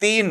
3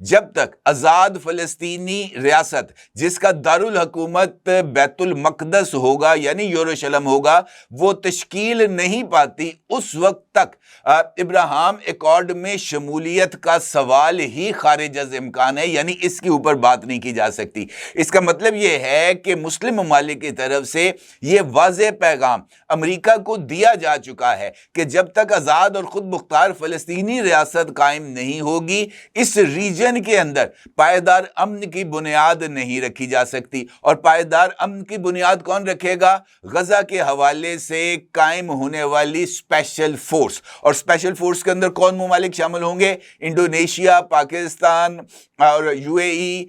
جب تک آزاد فلسطینی ریاست جس کا دارالحکومت بیت المقدس ہوگا یعنی یروشلم ہوگا وہ تشکیل نہیں پاتی، اس وقت تک ابراہیم ایکارڈ میں شمولیت کا سوال ہی خارج از امکان ہے، یعنی اس کے اوپر بات نہیں کی جا سکتی۔ اس کا مطلب یہ ہے کہ مسلم ممالک کی طرف سے یہ واضح پیغام امریکہ کو دیا جا چکا ہے کہ جب تک آزاد اور خود مختار فلسطینی ریاست قائم نہیں ہوگی، اس ریجن کے اندر پائیدار امن کی بنیاد نہیں رکھی جا سکتی۔ اور پائیدار امن کی بنیاد کون رکھے گا؟ غزہ کے حوالے سے قائم ہونے والی اسپیشل فورس۔ اور اسپیشل فورس کے اندر کون ممالک شامل ہوں گے؟ انڈونیشیا، پاکستان اور UAE،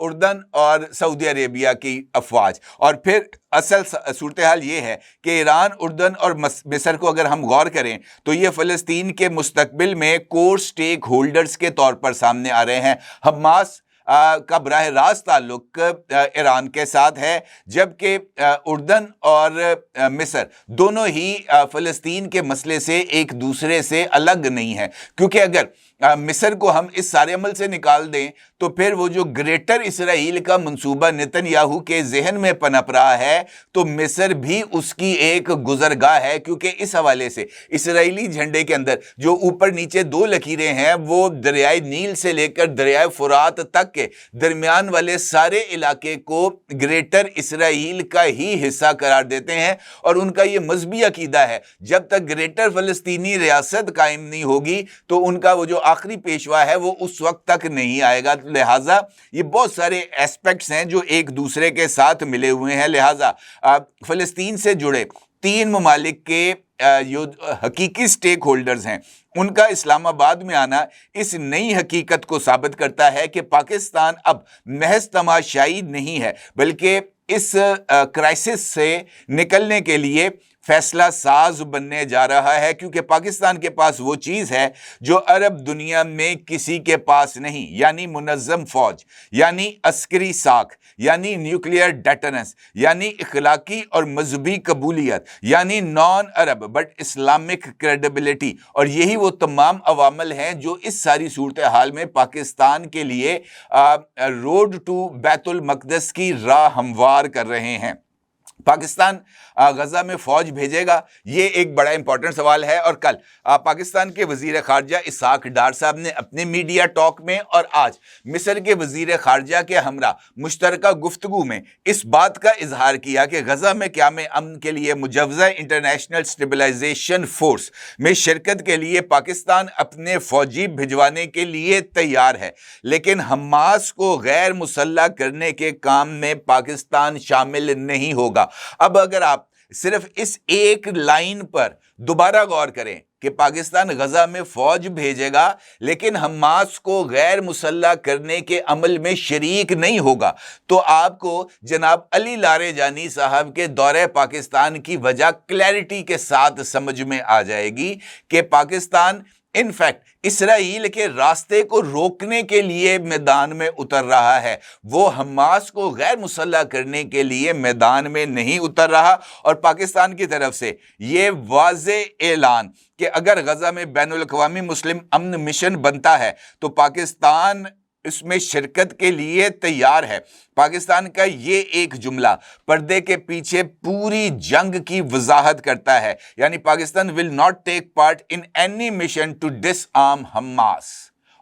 اردن اور سعودی عربیہ کی افواج۔ اور پھر اصل صورتحال یہ ہے کہ ایران، اردن اور مصر کو اگر ہم غور کریں تو یہ فلسطین کے مستقبل میں کور سٹیک ہولڈرز کے طور پر سامنے آ رہے ہیں۔ حماس کا براہ راست تعلق ایران کے ساتھ ہے، جبکہ اردن اور مصر دونوں ہی فلسطین کے مسئلے سے ایک دوسرے سے الگ نہیں ہیں، کیونکہ اگر مصر کو ہم اس سارے عمل سے نکال دیں تو پھر وہ جو گریٹر اسرائیل کا منصوبہ نتن یاہو کے ذہن میں پنپ رہا ہے تو مصر بھی اس کی ایک گزرگاہ ہے، کیونکہ اس حوالے سے اسرائیلی جھنڈے کے اندر جو اوپر نیچے دو لکیریں ہیں وہ دریائے نیل سے لے کر دریائے فرات تک کے درمیان والے سارے علاقے کو گریٹر اسرائیل کا ہی حصہ قرار دیتے ہیں، اور ان کا یہ مذہبی عقیدہ ہے جب تک گریٹر فلسطینی ریاست قائم نہیں ہوگی تو ان کا وہ جو آخری پیشوا ہے وہ اس وقت تک نہیں آئے گا۔ لہٰذا یہ بہت سارے ایسپیکٹس ہیں جو ایک دوسرے کے ساتھ ملے ہوئے ہیں۔ لہٰذا فلسطین سے جڑے 3 ممالک کے جو حقیقی سٹیک ہولڈرز ہیں ان کا اسلام آباد میں آنا اس نئی حقیقت کو ثابت کرتا ہے کہ پاکستان اب محض تماشائی نہیں ہے، بلکہ اس کرائسس سے نکلنے کے لیے فیصلہ ساز بننے جا رہا ہے، کیونکہ پاکستان کے پاس وہ چیز ہے جو عرب دنیا میں کسی کے پاس نہیں، یعنی منظم فوج، یعنی عسکری ساکھ، یعنی نیوکلیئر ڈیٹرنس، یعنی اخلاقی اور مذہبی قبولیت، یعنی نان عرب بٹ اسلامک کریڈیبلٹی۔ اور یہی وہ تمام عوامل ہیں جو اس ساری صورتحال میں پاکستان کے لیے روڈ ٹو بیت المقدس کی راہ ہموار کر رہے ہیں۔ پاکستان غزہ میں فوج بھیجے گا، یہ ایک بڑا امپورٹنٹ سوال ہے، اور کل پاکستان کے وزیر خارجہ اسحاق ڈار صاحب نے اپنے میڈیا ٹاک میں اور آج مصر کے وزیر خارجہ کے ہمراہ مشترکہ گفتگو میں اس بات کا اظہار کیا کہ غزہ میں قیام امن کے لیے مجوزہ انٹرنیشنل سٹیبلائزیشن فورس میں شرکت کے لیے پاکستان اپنے فوجی بھجوانے کے لیے تیار ہے، لیکن حماس کو غیر مسلح کرنے کے کام میں پاکستان شامل نہیں ہوگا۔ اب اگر آپ صرف اس ایک لائن پر دوبارہ غور کریں کہ پاکستان غزہ میں فوج بھیجے گا لیکن حماس کو غیر مسلح کرنے کے عمل میں شریک نہیں ہوگا، تو آپ کو جناب علی لارے جانی صاحب کے دورہ پاکستان کی وجہ کلیئرٹی کے ساتھ سمجھ میں آ جائے گی کہ پاکستان انفیکٹ اسرائیل کے راستے کو روکنے کے لیے میدان میں اتر رہا ہے، وہ حماس کو غیر مسلح کرنے کے لیے میدان میں نہیں اتر رہا۔ اور پاکستان کی طرف سے یہ واضح اعلان کہ اگر غزہ میں بین الاقوامی مسلم امن مشن بنتا ہے تو پاکستان اس میں شرکت کے لیے تیار ہے۔ پاکستان کا یہ ایک جملہ پردے کے پیچھے پوری جنگ کی وضاحت کرتا ہے، یعنی Pakistan will not take part in any mission to disarm Hamas۔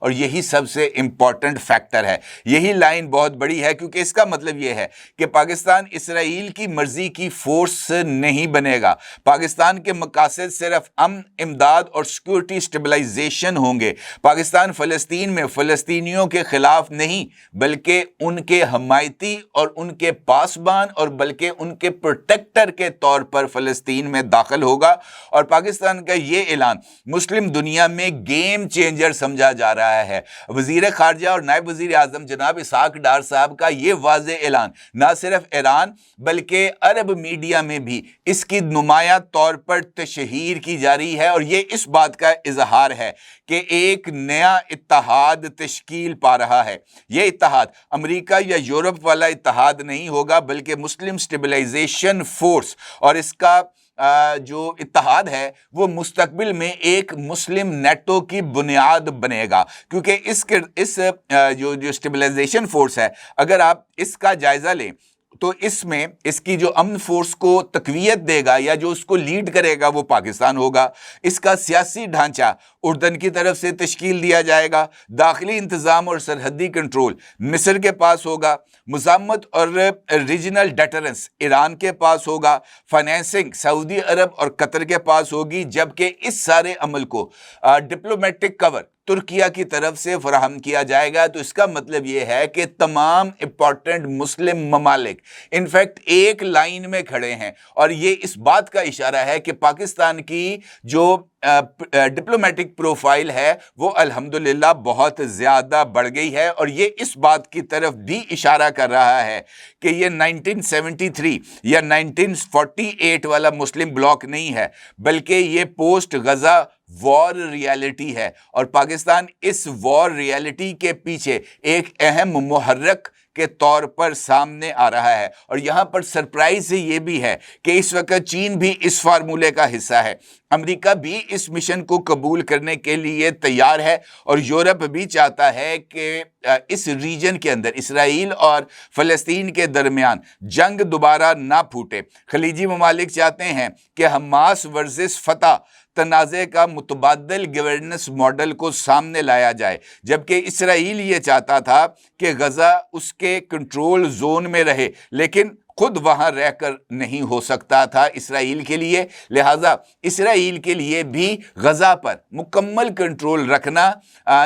اور یہی سب سے امپورٹنٹ فیکٹر ہے، یہی لائن بہت بڑی ہے، کیونکہ اس کا مطلب یہ ہے کہ پاکستان اسرائیل کی مرضی کی فورس نہیں بنے گا۔ پاکستان کے مقاصد صرف امن، امداد اور سیکورٹی سٹیبلائزیشن ہوں گے۔ پاکستان فلسطین میں فلسطینیوں کے خلاف نہیں بلکہ ان کے حمایتی اور ان کے پاسبان اور بلکہ ان کے پروٹیکٹر کے طور پر فلسطین میں داخل ہوگا۔ اور پاکستان کا یہ اعلان مسلم دنیا میں گیم چینجر سمجھا جا رہا ہے۔ وزیر خارجہ اور نائب وزیر اعظم جناب اسحاق ڈار صاحب کا یہ واضح اعلان نہ صرف ایران بلکہ عرب میڈیا میں بھی اس کی نمایاں طور پر تشہیر کی جا رہی ہے، اور یہ اس بات کا اظہار ہے کہ ایک نیا اتحاد تشکیل پا رہا ہے۔ یہ اتحاد امریکہ یا یورپ والا اتحاد نہیں ہوگا بلکہ مسلم سٹیبلائزیشن فورس، اور اس کا جو اتحاد ہے وہ مستقبل میں ایک مسلم نیٹو کی بنیاد بنے گا، کیونکہ اس جو اسٹیبلائزیشن فورس ہے، اگر آپ اس کا جائزہ لیں تو اس میں اس کی جو امن فورس کو تقویت دے گا یا جو اس کو لیڈ کرے گا وہ پاکستان ہوگا۔ اس کا سیاسی ڈھانچہ اردن کی طرف سے تشکیل دیا جائے گا، داخلی انتظام اور سرحدی کنٹرول مصر کے پاس ہوگا، مزاحمت اور ریجنل ڈیٹرنس ایران کے پاس ہوگا، فائنینسنگ سعودی عرب اور قطر کے پاس ہوگی، جبکہ اس سارے عمل کو ڈپلومیٹک کور ترکیہ کی طرف سے فراہم کیا جائے گا۔ تو اس کا مطلب یہ ہے کہ تمام امپورٹنٹ مسلم ممالک انفیکٹ ایک لائن میں کھڑے ہیں، اور یہ اس بات کا اشارہ ہے کہ پاکستان کی جو ڈپلومیٹک پروفائل ہے وہ الحمدللہ بہت زیادہ بڑھ گئی ہے، اور یہ اس بات کی طرف بھی اشارہ کر رہا ہے کہ یہ 1973 یا 1948 والا مسلم بلاک نہیں ہے، بلکہ یہ پوسٹ غزہ وار ریالٹی ہے، اور پاکستان اس وار ریالٹی کے پیچھے ایک اہم محرک کے طور پر سامنے آ رہا ہے۔ اور یہاں پر سرپرائز یہ بھی ہے کہ اس وقت چین بھی اس فارمولے کا حصہ ہے، امریکہ بھی اس مشن کو قبول کرنے کے لیے تیار ہے، اور یورپ بھی چاہتا ہے کہ اس ریجن کے اندر اسرائیل اور فلسطین کے درمیان جنگ دوبارہ نہ پھوٹے۔ خلیجی ممالک چاہتے ہیں کہ حماس ورسس فتح تنازع کا متبادل گورننس ماڈل کو سامنے لایا جائے، جبکہ اسرائیل یہ چاہتا تھا کہ غزہ اس کے کنٹرول زون میں رہے، لیکن خود وہاں رہ کر نہیں ہو سکتا تھا اسرائیل کے لیے، لہٰذا اسرائیل کے لیے بھی غزہ پر مکمل کنٹرول رکھنا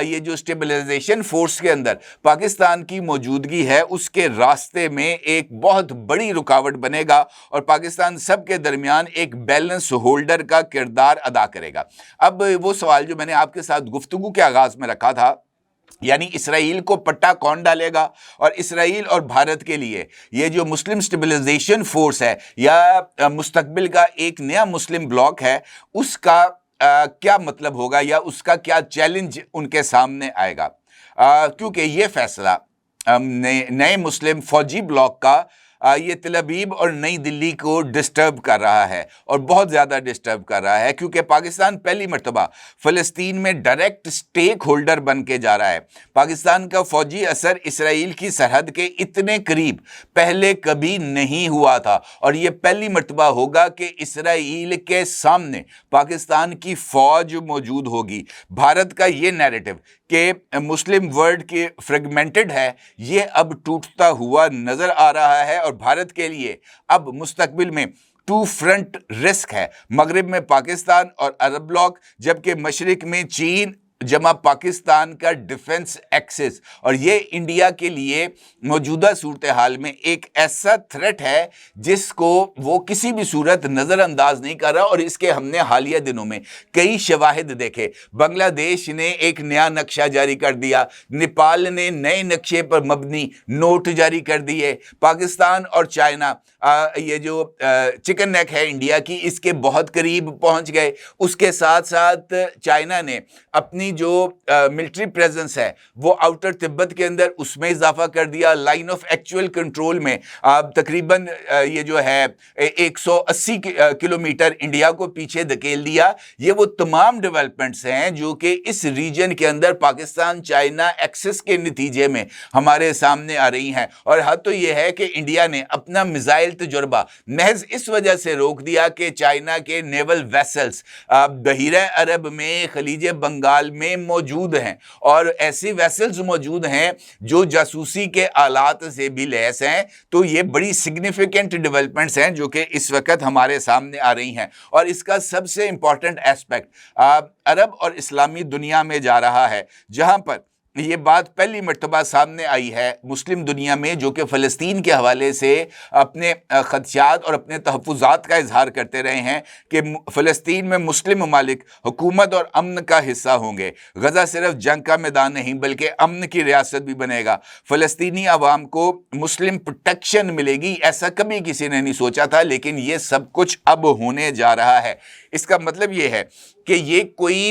یہ جو اسٹیبلائزیشن فورس کے اندر پاکستان کی موجودگی ہے اس کے راستے میں ایک بہت بڑی رکاوٹ بنے گا، اور پاکستان سب کے درمیان ایک بیلنس ہولڈر کا کردار ادا کرے گا۔ اب وہ سوال جو میں نے آپ کے ساتھ گفتگو کے آغاز میں رکھا تھا، یعنی اسرائیل کو پٹا کون ڈالے گا، اور اسرائیل اور بھارت کے لیے یہ جو مسلم اسٹیبلائزیشن فورس ہے یا مستقبل کا ایک نیا مسلم بلاک ہے، اس کا کیا مطلب ہوگا یا اس کا کیا چیلنج ان کے سامنے آئے گا، کیونکہ یہ فیصلہ نئے مسلم فوجی بلاک کا یہ تل ابیب اور نئی دلی کو ڈسٹرب کر رہا ہے، اور بہت زیادہ ڈسٹرب کر رہا ہے، کیونکہ پاکستان پہلی مرتبہ فلسطین میں ڈائریکٹ سٹیک ہولڈر بن کے جا رہا ہے۔ پاکستان کا فوجی اثر اسرائیل کی سرحد کے اتنے قریب پہلے کبھی نہیں ہوا تھا، اور یہ پہلی مرتبہ ہوگا کہ اسرائیل کے سامنے پاکستان کی فوج موجود ہوگی۔ بھارت کا یہ نیریٹو کہ مسلم ورلڈ کے فریگمنٹڈ ہے، یہ اب ٹوٹتا ہوا نظر آ رہا ہے، اور بھارت کے لیے اب مستقبل میں 2 فرنٹ رسک ہے، مغرب میں پاکستان اور عرب بلاک، جبکہ مشرق میں چین جمع پاکستان کا ڈیفنس ایکسس، اور یہ انڈیا کے لیے موجودہ صورتحال میں ایک ایسا تھریٹ ہے جس کو وہ کسی بھی صورت نظر انداز نہیں کر رہا، اور اس کے ہم نے حالیہ دنوں میں کئی شواہد دیکھے۔ بنگلہ دیش نے ایک نیا نقشہ جاری کر دیا، نیپال نے نئے نقشے پر مبنی نوٹ جاری کر دیے، پاکستان اور چائنا یہ جو چکن نیک ہے انڈیا کی، اس کے بہت قریب پہنچ گئے۔ اس کے ساتھ ساتھ چائنا نے اپنی جو ملٹری پریزنس ہے وہ آؤٹر تبت کے اندر اس میں اضافہ کر دیا، لائن آف ایکچوئل کنٹرول میں تقریباً یہ جو ہے 180 کلومیٹر انڈیا کو پیچھے دھکیل دیا۔ یہ وہ تمام ڈیولپمنٹس ہیں جو کہ اس ریجن کے اندر پاکستان چائنا ایکسس کے نتیجے میں ہمارے سامنے آ رہی ہیں، اور حد تو یہ ہے کہ انڈیا نے اپنا میزائل تجربہ محض اس وجہ سے روک دیا کہ چائنا کے نیول ویسلز بحیرہ عرب میں، خلیج بنگال میں موجود ہیں، اور ایسی ویسلز موجود ہیں جو جاسوسی کے آلات سے بھی لیس ہیں۔ تو یہ بڑی سگنیفیکنٹ ڈیولپمنٹس ہیں جو کہ اس وقت ہمارے سامنے آ رہی ہیں، اور اس کا سب سے امپورٹنٹ ایسپیکٹ عرب اور اسلامی دنیا میں جا رہا ہے، جہاں پر یہ بات پہلی مرتبہ سامنے آئی ہے مسلم دنیا میں، جو کہ فلسطین کے حوالے سے اپنے خدشات اور اپنے تحفظات کا اظہار کرتے رہے ہیں کہ فلسطین میں مسلم ممالک حکومت اور امن کا حصہ ہوں گے، غزہ صرف جنگ کا میدان نہیں بلکہ امن کی ریاست بھی بنے گا، فلسطینی عوام کو مسلم پروٹیکشن ملے گی۔ ایسا کبھی کسی نے نہیں سوچا تھا، لیکن یہ سب کچھ اب ہونے جا رہا ہے۔ اس کا مطلب یہ ہے کہ یہ کوئی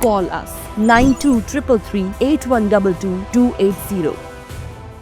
call us 9233 8122 280.